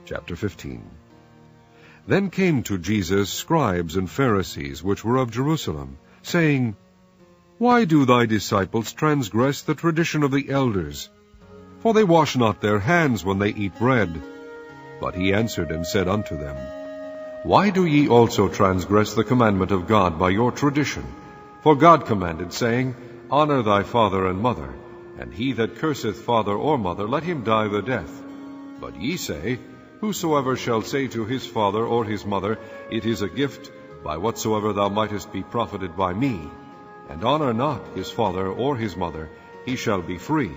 Chapter 15. Then came to Jesus scribes and Pharisees, which were of Jerusalem, saying, Why do thy disciples transgress the tradition of the elders? For they wash not their hands when they eat bread. But he answered and said unto them, Why do ye also transgress the commandment of God by your tradition? For God commanded, saying, Honor thy father and mother, and he that curseth father or mother, let him die the death. But ye say, Whosoever shall say to his father or his mother, It is a gift, by whatsoever thou mightest be profited by me, and honor not his father or his mother, he shall be free.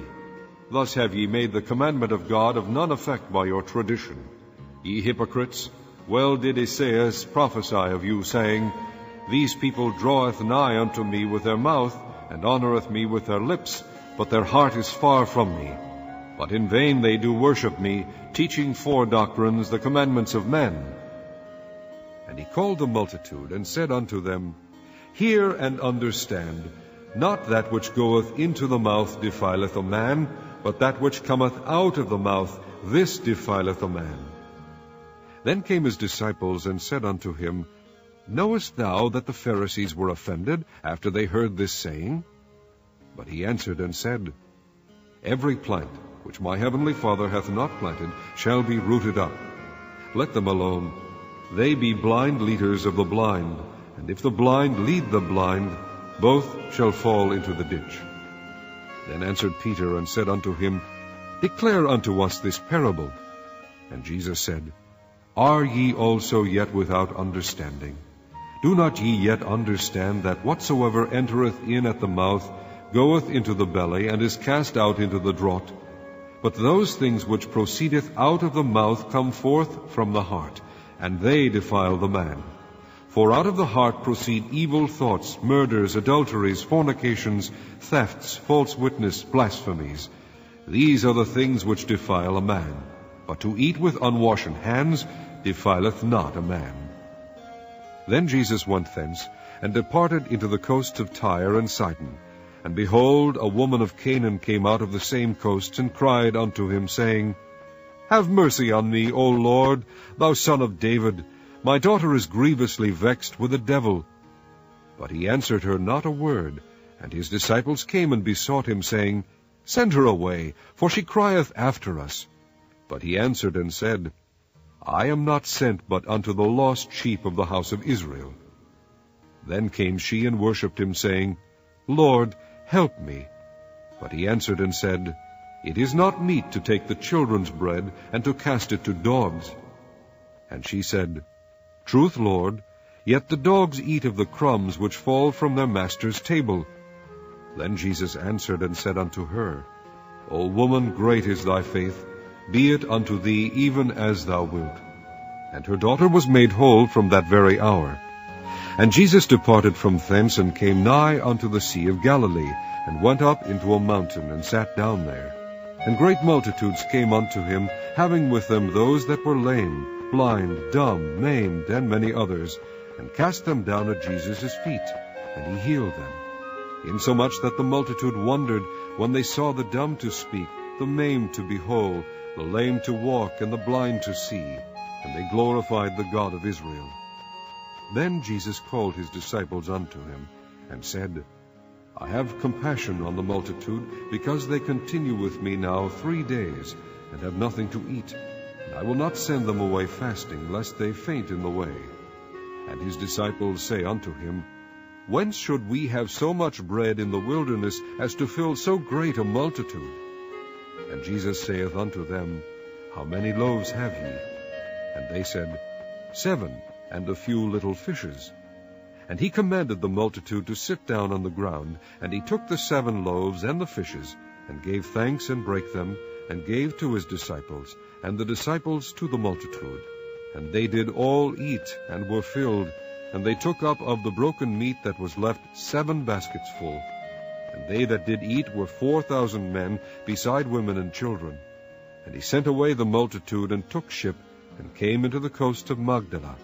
Thus have ye made the commandment of God of none effect by your tradition. Ye hypocrites, well did Esaias prophesy of you, saying, These people draweth nigh unto me with their mouth, and honoreth me with their lips, but their heart is far from me. But in vain they do worship me, teaching for doctrines the commandments of men. And he called the multitude, and said unto them, Hear and understand, not that which goeth into the mouth defileth a man, but that which cometh out of the mouth, this defileth a man. Then came his disciples, and said unto him, Knowest thou that the Pharisees were offended, after they heard this saying? But he answered and said, Every plant which my heavenly Father hath not planted shall be rooted up. Let them alone. They be blind leaders of the blind, and if the blind lead the blind, both shall fall into the ditch. Then answered Peter and said unto him, Declare unto us this parable. And Jesus said, Are ye also yet without understanding? Do not ye yet understand that whatsoever entereth in at the mouth goeth into the belly, and is cast out into the draught? But those things which proceedeth out of the mouth come forth from the heart, and they defile the man. For out of the heart proceed evil thoughts, murders, adulteries, fornications, thefts, false witness, blasphemies. These are the things which defile a man. But to eat with unwashen hands defileth not a man. Then Jesus went thence, and departed into the coasts of Tyre and Sidon. And behold, a woman of Canaan came out of the same coasts, and cried unto him, saying, Have mercy on me, O Lord, thou son of David. My daughter is grievously vexed with a devil. But he answered her not a word. And his disciples came and besought him, saying, Send her away, for she crieth after us. But he answered and said, I am not sent but unto the lost sheep of the house of Israel. Then came she and worshipped him, saying, Lord, help me. But he answered and said, It is not meet to take the children's bread, and to cast it to dogs. And she said, Truth, Lord, yet the dogs eat of the crumbs which fall from their master's table. Then Jesus answered and said unto her, O woman, great is thy faith, be it unto thee even as thou wilt. And her daughter was made whole from that very hour. And Jesus departed from thence, and came nigh unto the Sea of Galilee, and went up into a mountain, and sat down there. And great multitudes came unto him, having with them those that were lame, blind, dumb, maimed, and many others, and cast them down at Jesus' feet, and he healed them. Insomuch that the multitude wondered when they saw the dumb to speak, the maimed to be whole, the lame to walk, and the blind to see, and they glorified the God of Israel. Then Jesus called his disciples unto him, and said, I have compassion on the multitude, because they continue with me now 3 days, and have nothing to eat. And I will not send them away fasting, lest they faint in the way. And his disciples say unto him, Whence should we have so much bread in the wilderness, as to fill so great a multitude? And Jesus saith unto them, How many loaves have ye? And they said, 7, and a few little fishes. And he commanded the multitude to sit down on the ground. And he took the 7 loaves and the fishes, and gave thanks, and brake them, and gave to his disciples, and the disciples to the multitude. And they did all eat, and were filled. And they took up of the broken meat that was left 7 baskets full. And they that did eat were 4,000 men, beside women and children. And he sent away the multitude, and took ship, and came into the coast of Magdala.